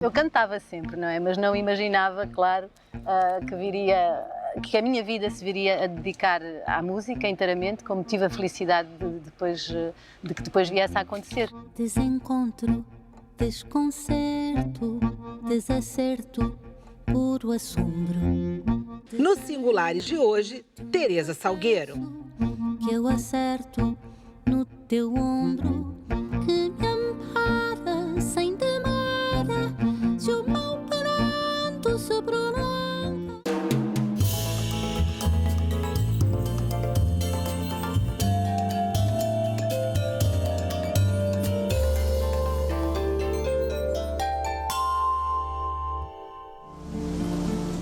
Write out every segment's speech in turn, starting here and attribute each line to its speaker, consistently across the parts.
Speaker 1: Eu cantava sempre, não é? Mas não imaginava, claro, que a minha vida se viria a dedicar à música inteiramente, como tive a felicidade de que depois viesse a acontecer.
Speaker 2: Desencontro, desconcerto, desacerto, puro assombro.
Speaker 3: No Singulares de hoje, Teresa Salgueiro.
Speaker 2: Que eu acerto no teu ombro, que me ampara sem demora, se o mau pranto se prolonga.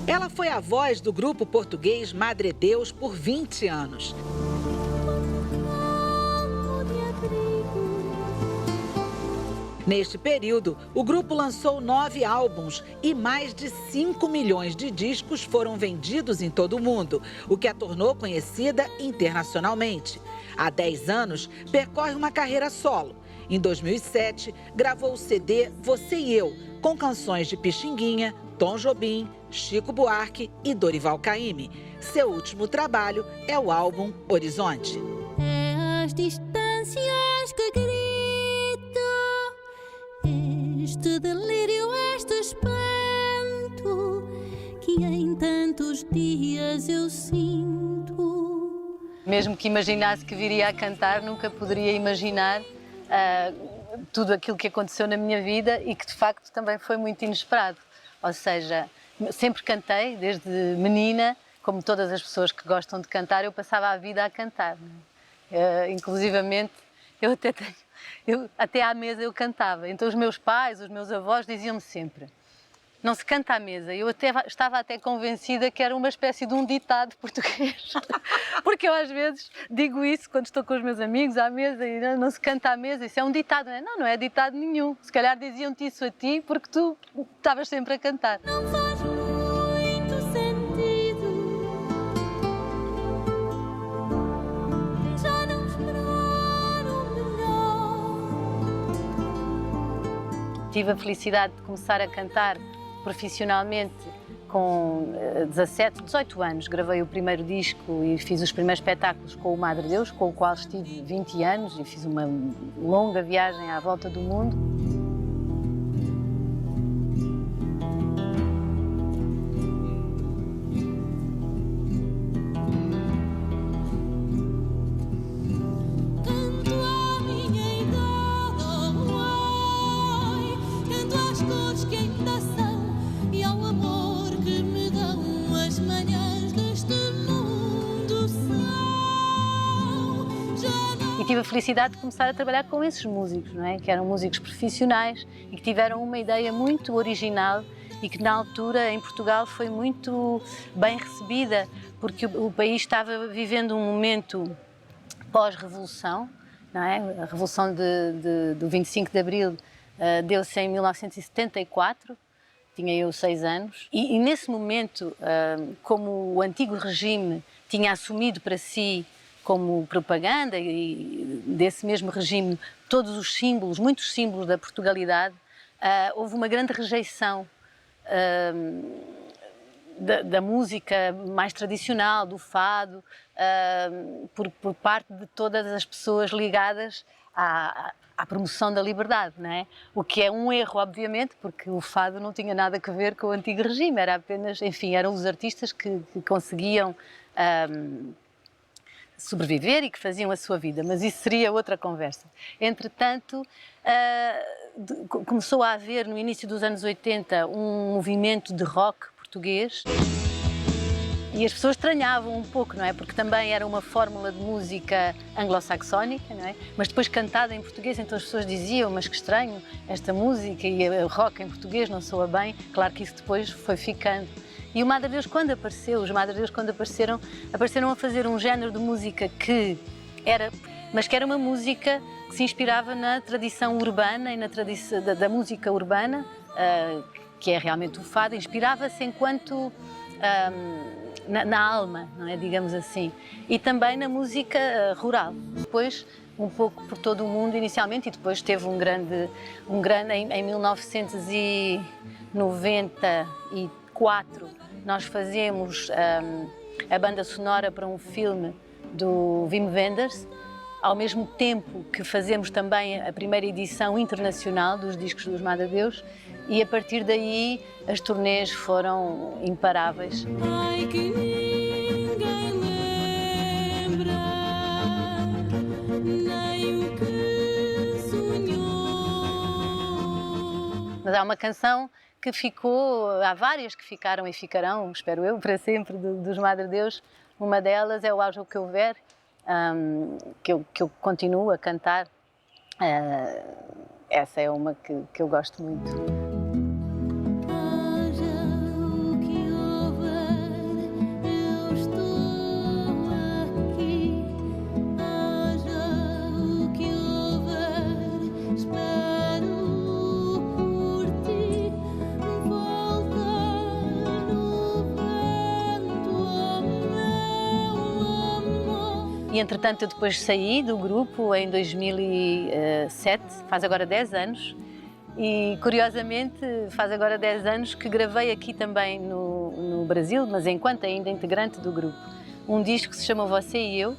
Speaker 3: Ela foi a voz do grupo português Madre Deus por 20 anos. Neste período, o grupo lançou 9 álbuns e mais de 5 milhões de discos foram vendidos em todo o mundo, o que a tornou conhecida internacionalmente. Há 10 anos, percorre uma carreira solo. Em 2007, gravou o CD Você e Eu, com canções de Pixinguinha, Tom Jobim, Chico Buarque e Dorival Caymmi. Seu último trabalho é o álbum Horizonte.
Speaker 2: É as distâncias que grito, este delírio, este espanto, que em tantos dias eu sinto.
Speaker 1: Mesmo que imaginasse que viria a cantar, nunca poderia imaginar tudo aquilo que aconteceu na minha vida e que de facto também foi muito inesperado. Ou seja, sempre cantei, desde menina, como todas as pessoas que gostam de cantar, eu passava a vida a cantar. Inclusivamente, até à mesa eu cantava. Então os meus pais, os meus avós diziam-me sempre: não se canta à mesa. Eu estava até convencida que era uma espécie de um ditado português. Porque eu às vezes digo isso quando estou com os meus amigos à mesa e não se canta à mesa. Isso é um ditado, não é? Não, não é ditado nenhum. Se calhar diziam-te isso a ti porque tu estavas sempre a cantar.
Speaker 2: Não faz muito sentido, já não esperaram melhor.
Speaker 1: Tive a felicidade de começar a cantar profissionalmente com 17, 18 anos. Gravei o primeiro disco e fiz os primeiros espetáculos com o Madre Deus, com o qual estive 20 anos e fiz uma longa viagem à volta do mundo.
Speaker 2: Canto à minha idade, canto às cores que ainda são e ao amor que me dão as manhãs deste mundo são.
Speaker 1: E tive a felicidade de começar a trabalhar com esses músicos, não é? Que eram músicos profissionais e que tiveram uma ideia muito original e que na altura em Portugal foi muito bem recebida, porque o país estava vivendo um momento pós-revolução, não é? A revolução do 25 de Abril deu-se em 1974, tinha eu 6 anos, e nesse momento, como o antigo regime tinha assumido para si como propaganda e desse mesmo regime todos os símbolos, muitos símbolos da Portugalidade, houve uma grande rejeição da música mais tradicional, do fado, por parte de todas as pessoas ligadas à promoção da liberdade, não é? O que é um erro, obviamente, porque o fado não tinha nada a ver com o antigo regime, era apenas, enfim, eram os artistas que conseguiam sobreviver e que faziam a sua vida, mas isso seria outra conversa. Entretanto, começou a haver, no início dos anos 80, um movimento de rock português e as pessoas estranhavam um pouco, não é? Porque também era uma fórmula de música anglo-saxónica, não é? Mas depois cantada em português, então as pessoas diziam: mas que estranho, esta música e o rock em português não soa bem. Claro que isso depois foi ficando. E o Madre Deus, quando apareceu, os Madre Deus, quando apareceram a fazer um género de música que era uma música que se inspirava na tradição urbana e na tradição da música urbana, que é realmente o fado, inspirava-se enquanto na alma, não é? Digamos assim, e também na música rural. Depois um pouco por todo o mundo inicialmente, e depois teve um grande em 1994 nós fazemos a banda sonora para um filme do Wim Wenders, ao mesmo tempo que fazemos também a primeira edição internacional dos discos dos Madre Deus, e a partir daí as turnês foram imparáveis.
Speaker 2: Ai, que ninguém lembra, nem o que sonhou.
Speaker 1: Mas há uma canção que ficou, há várias que ficaram e ficarão, espero eu, para sempre, dos Madre Deus. Uma delas é o Haja o que houver, que eu continuo a cantar. Essa é uma que eu gosto muito.
Speaker 2: Haja o que houver, eu estou aqui. Haja o que houver, espero por ti. Volta no vento, oh meu amor.
Speaker 1: E entretanto eu depois saí do grupo em 2007, faz agora 10 anos, e curiosamente faz agora 10 anos que gravei aqui também no Brasil, mas enquanto ainda integrante do grupo, um disco que se chama Você e Eu,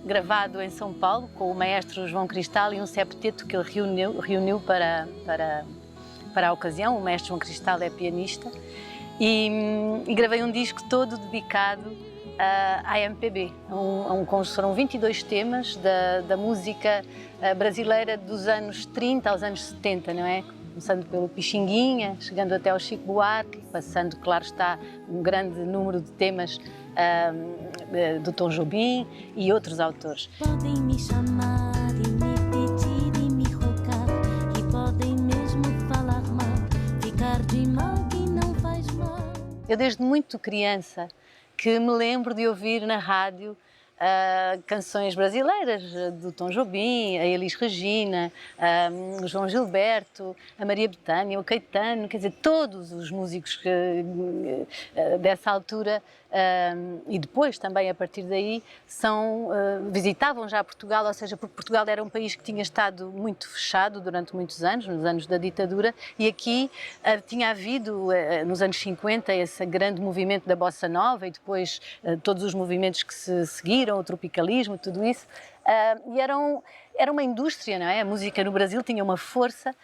Speaker 1: gravado em São Paulo com o maestro João Cristal e um septeto que ele reuniu para a ocasião. O maestro João Cristal é pianista, e gravei um disco todo dedicado à MPB. Foram 22 temas da música brasileira dos anos 30 aos anos 70, não é? Começando pelo Pixinguinha, chegando até ao Chico Buarque, passando, claro está, um grande número de temas do Tom Jobim e outros autores.
Speaker 2: Podem me chamar e me pedir e me rogar, e podem mesmo falar mal, ficar de mal que não faz mal.
Speaker 1: Eu desde muito criança que me lembro de ouvir na rádio canções brasileiras do Tom Jobim, a Elis Regina, o João Gilberto, a Maria Bethânia, o Caetano, quer dizer, todos os músicos dessa altura e depois também a partir daí visitavam já Portugal, ou seja, porque Portugal era um país que tinha estado muito fechado durante muitos anos, nos anos da ditadura, e aqui tinha havido nos anos 50 esse grande movimento da Bossa Nova e depois todos os movimentos que se seguiram, o tropicalismo, tudo isso, e era uma indústria, não é? A música no Brasil tinha uma força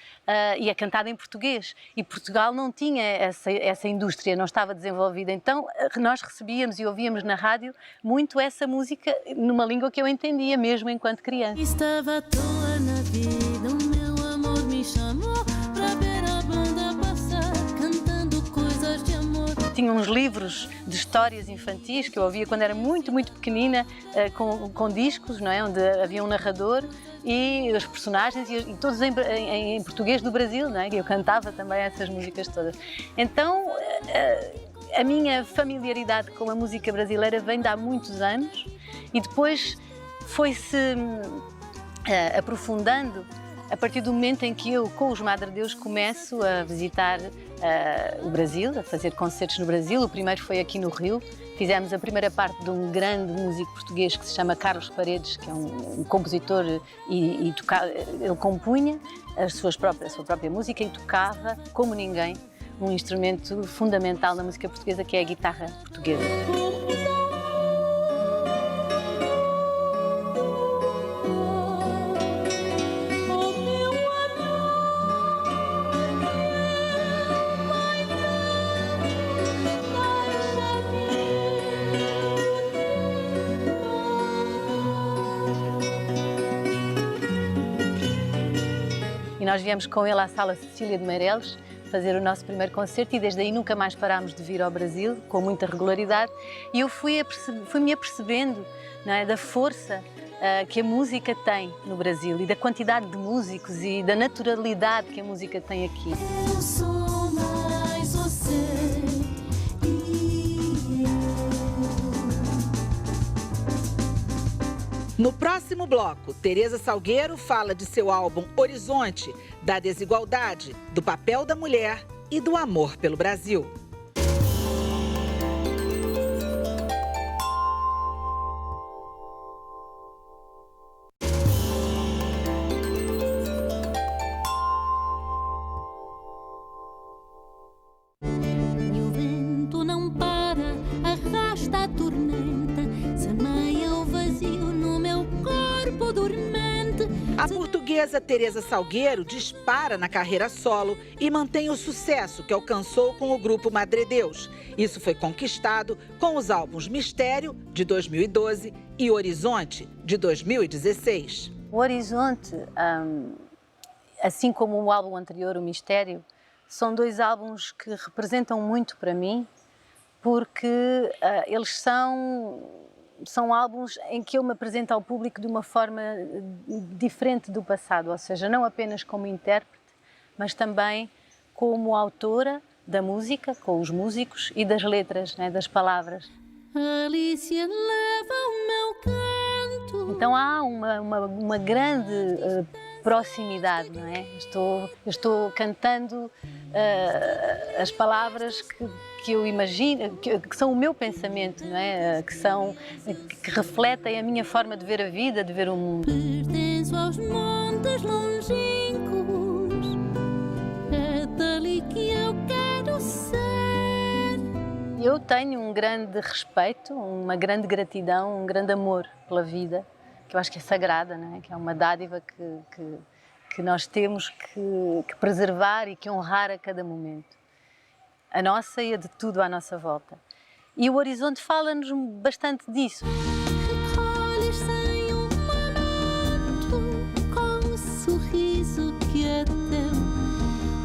Speaker 1: e é cantada em português, e Portugal não tinha essa indústria, não estava desenvolvida, então nós recebíamos e ouvíamos na rádio muito essa música numa língua que eu entendia mesmo enquanto criança.
Speaker 2: Estava à toa na vida, o meu amor me chamou para ver a banda passar, cantando coisas de amor.
Speaker 1: Tinha uns livros de histórias infantis que eu ouvia quando era muito, muito pequenina, com discos, não é? Onde havia um narrador e os personagens, e todos em português do Brasil, não é? E eu cantava também essas músicas todas. Então, a minha familiaridade com a música brasileira vem de há muitos anos e depois foi-se aprofundando a partir do momento em que eu, com os Madre Deus, começo a visitar o Brasil, a fazer concertos no Brasil. O primeiro foi aqui no Rio. Fizemos a primeira parte de um grande músico português que se chama Carlos Paredes, que é um compositor e ele compunha a sua própria música e tocava, como ninguém, um instrumento fundamental na música portuguesa, que é a guitarra portuguesa. E nós viemos com ele à Sala Cecília de Meireles fazer o nosso primeiro concerto, e desde aí nunca mais parámos de vir ao Brasil, com muita regularidade, e eu fui-me apercebendo, não é, da força que a música tem no Brasil, e da quantidade de músicos e da naturalidade que a música tem aqui.
Speaker 2: Eu sou mais você e eu.
Speaker 3: No próximo bloco, Tereza Salgueiro fala de seu álbum Horizonte, da desigualdade, do papel da mulher e do amor pelo Brasil. A portuguesa Teresa Salgueiro dispara na carreira solo e mantém o sucesso que alcançou com o grupo Madre Deus. Isso foi conquistado com os álbuns Mistério, de 2012, e Horizonte, de 2016.
Speaker 1: O Horizonte, assim como o álbum anterior, o Mistério, são dois álbuns que representam muito para mim, porque eles são álbuns em que eu me apresento ao público de uma forma diferente do passado, ou seja, não apenas como intérprete, mas também como autora da música, com os músicos e das letras, né, das palavras.
Speaker 2: Alicia leva o meu canto.
Speaker 1: Então há uma grande proximidade, não é? Eu estou cantando as palavras que eu imagino, que são o meu pensamento, não é? Que refletem a minha forma de ver a vida, de ver o mundo.
Speaker 2: Pertenço aos montes longínquos, é dali que eu quero ser.
Speaker 1: Eu tenho um grande respeito, uma grande gratidão, um grande amor pela vida, que eu acho que é sagrada, não é? Que é uma dádiva que nós temos que preservar e que honrar a cada momento. A nossa e a de tudo à nossa volta. E o Horizonte fala-nos bastante disso.
Speaker 2: Recolhes sem um momento, com um sorriso que é teu,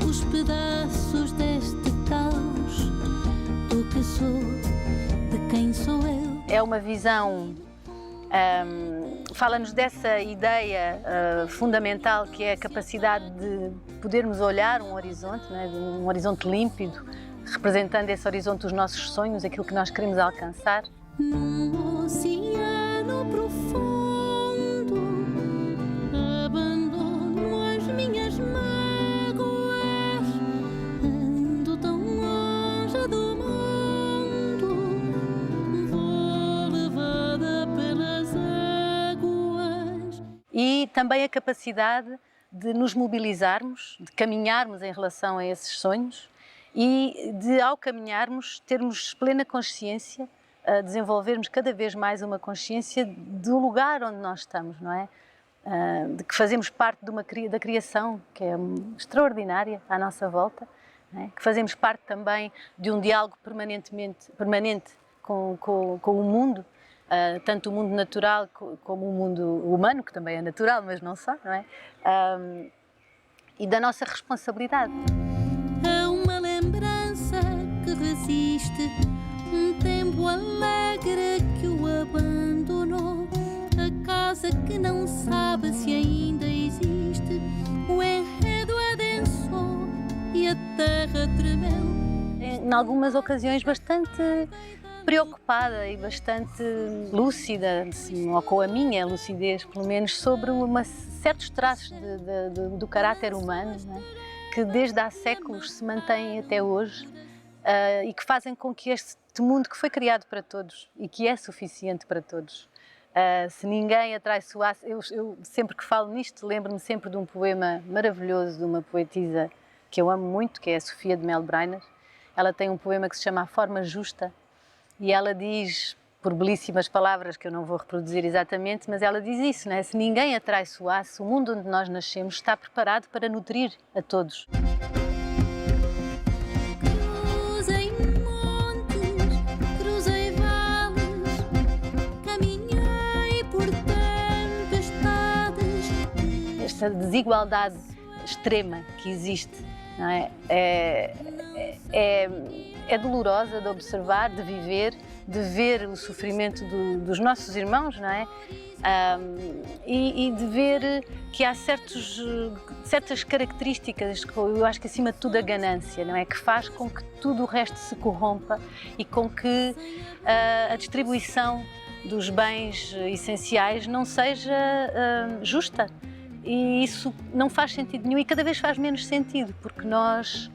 Speaker 2: os pedaços deste caos, do que sou, de quem sou eu.
Speaker 1: É uma visão, fala-nos dessa ideia fundamental que é a capacidade de podermos olhar um horizonte, não é? Um horizonte límpido, representando esse horizonte dos nossos sonhos, aquilo que nós queremos alcançar.
Speaker 2: Num oceano profundo, abandono as minhas mágoas, ando tão longe do mundo, vou levada pelas águas.
Speaker 1: E também a capacidade de nos mobilizarmos, de caminharmos em relação a esses sonhos e de, ao caminharmos, termos plena consciência, desenvolvermos cada vez mais uma consciência do lugar onde nós estamos, não é? De que fazemos parte da criação, que é extraordinária à nossa volta, não é? Que fazemos parte também de um diálogo permanente com o mundo, tanto o mundo natural como o mundo humano, que também é natural, mas não só, não é? E da nossa responsabilidade.
Speaker 2: É uma lembrança que resiste, um tempo alegre que o abandonou, a casa que não sabe se ainda existe, o enredo adensou e a terra tremeu.
Speaker 1: Em algumas ocasiões bastante preocupada e bastante lúcida, ou com a minha lucidez, pelo menos, sobre certos traços do caráter humano, não é? Que desde há séculos se mantêm até hoje e que fazem com que este mundo que foi criado para todos e que é suficiente para todos, se ninguém atraiçoasse... Eu sempre que falo nisto lembro-me sempre de um poema maravilhoso de uma poetisa que eu amo muito, que é a Sofia de Melbreiner. Ela tem um poema que se chama A Forma Justa e ela diz, por belíssimas palavras que eu não vou reproduzir exatamente, mas ela diz isso, não é? Se ninguém atraiçoasse, o mundo onde nós nascemos está preparado para nutrir a todos.
Speaker 2: Cruzei montes, cruzei vales, caminhei por tempestades.
Speaker 1: Esta desigualdade extrema que existe, não é? É dolorosa de observar, de viver, de ver o sofrimento dos nossos irmãos, não é? E de ver que há certas características, eu acho que acima de tudo a ganância, não é? Que faz com que tudo o resto se corrompa e com que a distribuição dos bens essenciais não seja justa. E isso não faz sentido nenhum e cada vez faz menos sentido, porque nós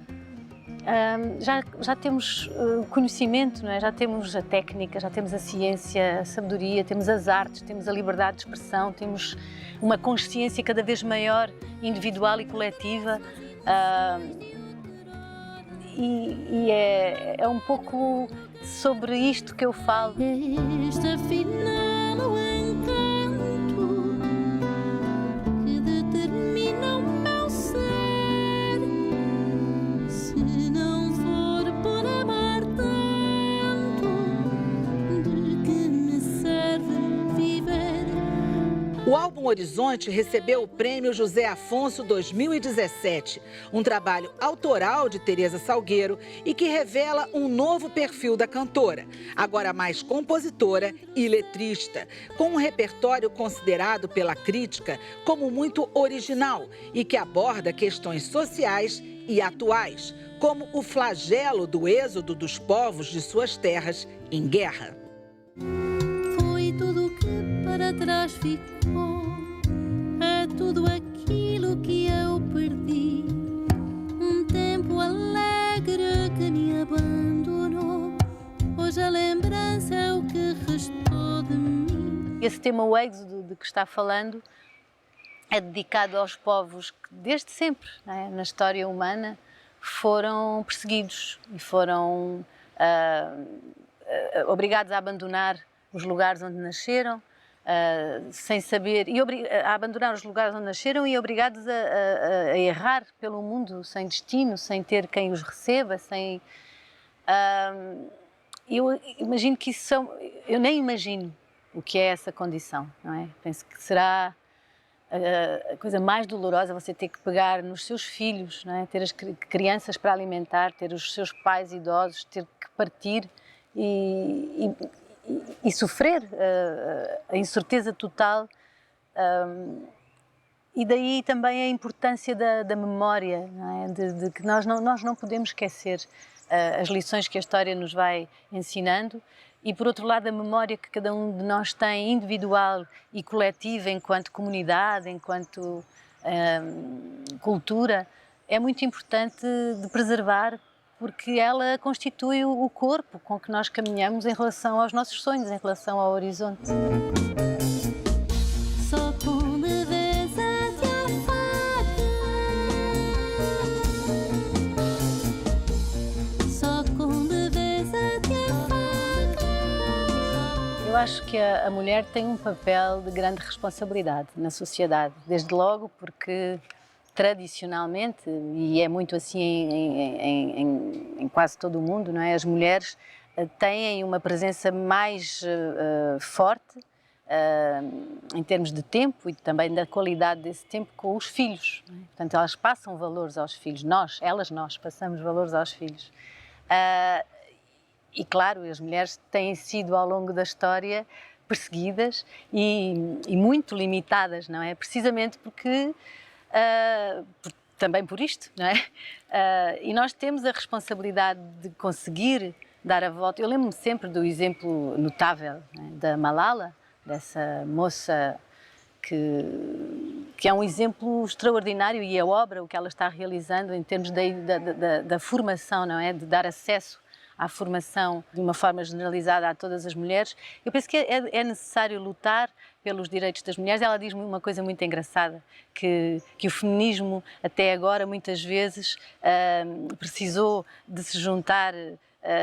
Speaker 1: já temos conhecimento, não é? Já temos a técnica, já temos a ciência, a sabedoria, temos as artes, temos a liberdade de expressão, temos uma consciência cada vez maior, individual e coletiva. E é um pouco sobre isto que eu falo.
Speaker 2: Este afinal o encanto que
Speaker 3: Horizonte recebeu o Prêmio José Afonso 2017, um trabalho autoral de Teresa Salgueiro e que revela um novo perfil da cantora, agora mais compositora e letrista, com um repertório considerado pela crítica como muito original e que aborda questões sociais e atuais, como o flagelo do êxodo dos povos de suas terras em guerra.
Speaker 2: Foi tudo que para trás ficou, é tudo aquilo que eu perdi. Um tempo alegre que me abandonou, hoje a lembrança é o que restou de mim.
Speaker 1: Esse tema, o êxodo de que está falando, é dedicado aos povos que desde sempre, não é, na história humana, foram perseguidos e foram obrigados a abandonar os lugares onde nasceram, sem saber, a abandonar os lugares onde nasceram e obrigados a errar pelo mundo sem destino, sem ter quem os receba, sem... eu imagino que isso eu nem imagino o que é essa condição, não é? Penso que será a coisa mais dolorosa você ter que pegar nos seus filhos, não é? Ter as crianças para alimentar, ter os seus pais idosos, ter que partir e sofrer a incerteza total. E daí também a importância da memória, não é? De que nós não podemos esquecer as lições que a história nos vai ensinando. E, por outro lado, a memória que cada um de nós tem, individual e coletiva, enquanto comunidade, enquanto cultura, é muito importante de preservar, porque ela constitui o corpo com que nós caminhamos em relação aos nossos sonhos, em relação ao horizonte.
Speaker 2: Só com leveza te afago, só com leveza te afago.
Speaker 1: Eu acho que a mulher tem um papel de grande responsabilidade na sociedade, desde logo porque tradicionalmente, e é muito assim em quase todo o mundo, não é? As mulheres têm uma presença mais forte em termos de tempo e também da qualidade desse tempo com os filhos, não é? Portanto, elas passam valores aos filhos, nós passamos valores aos filhos. E claro, as mulheres têm sido ao longo da história perseguidas e muito limitadas, não é? Precisamente porque também por isto, não é? E nós temos a responsabilidade de conseguir dar a volta. Eu lembro-me sempre do exemplo notável, não é? Da Malala, dessa moça que é um exemplo extraordinário, e a obra, o que ela está realizando em termos da formação, não é? De dar acesso à formação de uma forma generalizada a todas as mulheres. Eu penso que é necessário lutar pelos direitos das mulheres. Ela diz-me uma coisa muito engraçada, que o feminismo até agora muitas vezes precisou de se juntar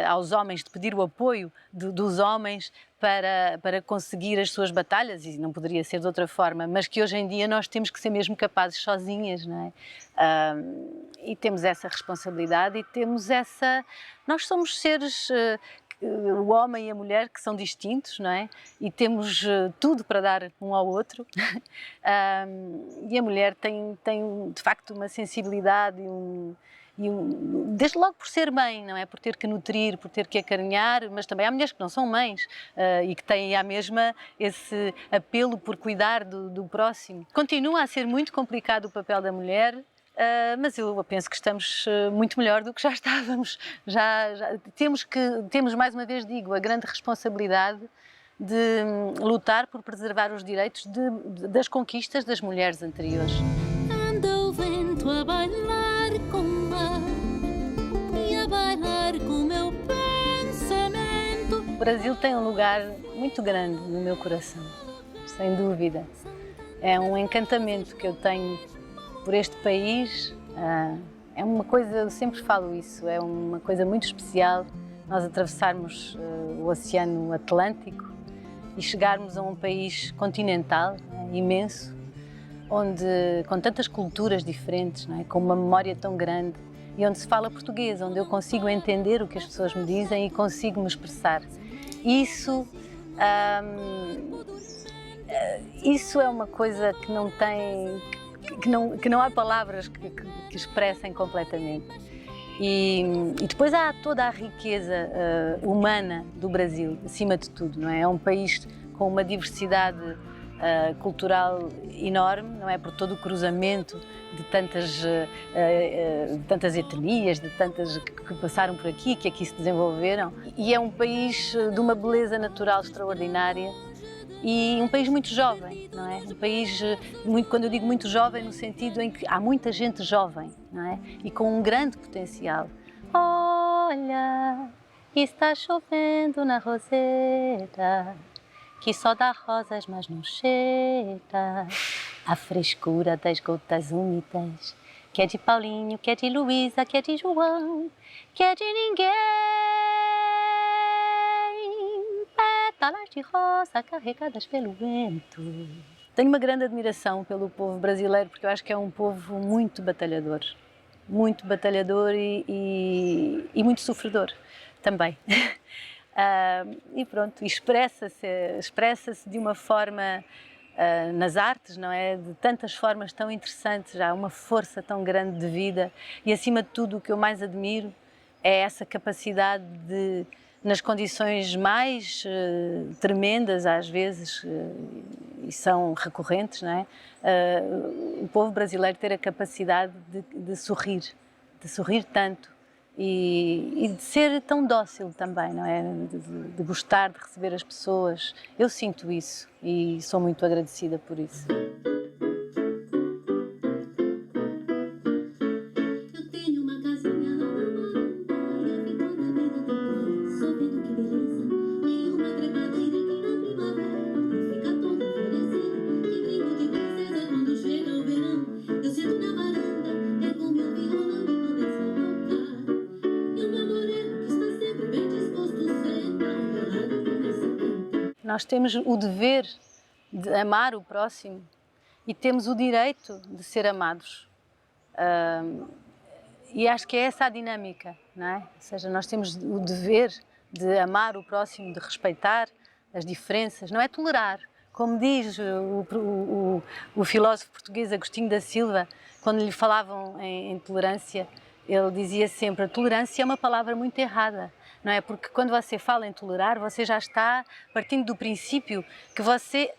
Speaker 1: aos homens, de pedir o apoio dos homens para conseguir as suas batalhas, e não poderia ser de outra forma, mas que hoje em dia nós temos que ser mesmo capazes sozinhas, não é? E temos essa responsabilidade e temos essa... Nós somos seres, o homem e a mulher, que são distintos, não é? E temos tudo para dar um ao outro. E a mulher tem de facto uma sensibilidade desde logo por ser mãe, não é? Por ter que nutrir, por ter que acarinhar, mas também há mulheres que não são mães e que têm à mesma esse apelo por cuidar do próximo. Continua a ser muito complicado o papel da mulher, mas eu penso que estamos muito melhor do que já estávamos. Temos, mais uma vez digo, a grande responsabilidade de lutar por preservar os direitos das conquistas das mulheres anteriores.
Speaker 2: Anda o vento a bailar com o mar e a bailar com o meu pensamento.
Speaker 1: O Brasil tem um lugar muito grande no meu coração, sem dúvida. É um encantamento que eu tenho por este país. É uma coisa, eu sempre falo isso, é uma coisa muito especial nós atravessarmos o Oceano Atlântico e chegarmos a um país continental, imenso, onde, com tantas culturas diferentes, não é? Com uma memória tão grande, e onde se fala português, onde eu consigo entender o que as pessoas me dizem e consigo me expressar. Isso Isso é uma coisa que não tem, que não há palavras que expressem completamente. E depois há toda a riqueza humana do Brasil, acima de tudo, não é? É um país com uma diversidade cultural enorme, não é? Por todo o cruzamento de tantas etnias, de tantas que passaram por aqui, que aqui se desenvolveram. E é um país de uma beleza natural extraordinária e um país muito jovem, não é? Um país, quando eu digo muito jovem, no sentido em que há muita gente jovem, não é? E com um grande potencial. Olha, está chovendo na roseira, que só dá rosas, mas não cheira a frescura das gotas úmidas, que é de Paulinho, que é de Luísa, que é de João, que é de ninguém. Pétalas de rosa carregadas pelo vento. Tenho uma grande admiração pelo povo brasileiro, porque eu acho que é um povo muito batalhador e muito sofredor também. E pronto, expressa-se de uma forma nas artes, não é? De tantas formas tão interessantes, há uma força tão grande de vida e, acima de tudo, o que eu mais admiro é essa capacidade de, nas condições mais tremendas, às vezes, e são recorrentes, não é? O povo brasileiro ter a capacidade de sorrir tanto. E de ser tão dócil também, não é? De gostar de receber as pessoas. Eu sinto isso e sou muito agradecida por isso. Nós temos o dever de amar o próximo e temos o direito de ser amados. E acho que é essa a dinâmica, não é? Ou seja, nós temos o dever de amar o próximo, de respeitar as diferenças, não é tolerar. Como diz o filósofo português Agostinho da Silva, quando lhe falavam em tolerância, ele dizia sempre: a tolerância é uma palavra muito errada. Não é? Porque quando você fala em tolerar, você já está partindo do princípio que você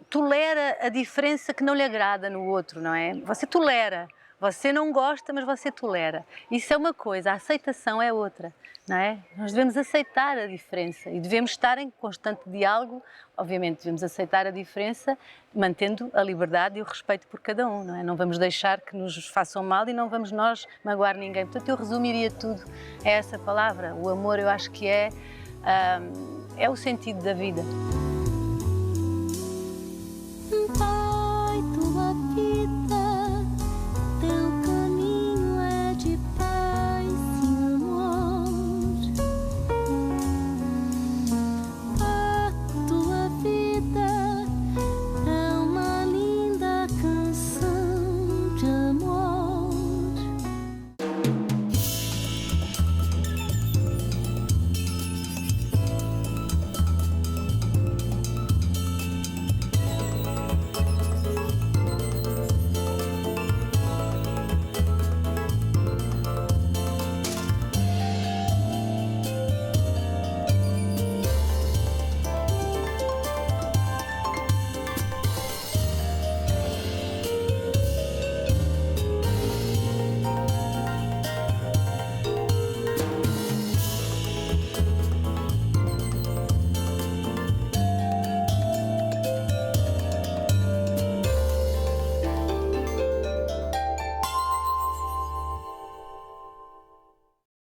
Speaker 1: tolera a diferença que não lhe agrada no outro, não é? Você tolera, você não gosta, mas você tolera. Isso é uma coisa, a aceitação é outra, não é? Nós devemos aceitar a diferença e devemos estar em constante diálogo. Obviamente devemos aceitar a diferença, mantendo a liberdade e o respeito por cada um, não é? Não vamos deixar que nos façam mal e não vamos nós magoar ninguém. Portanto, eu resumiria tudo a essa palavra. O amor, eu acho que é o sentido da vida.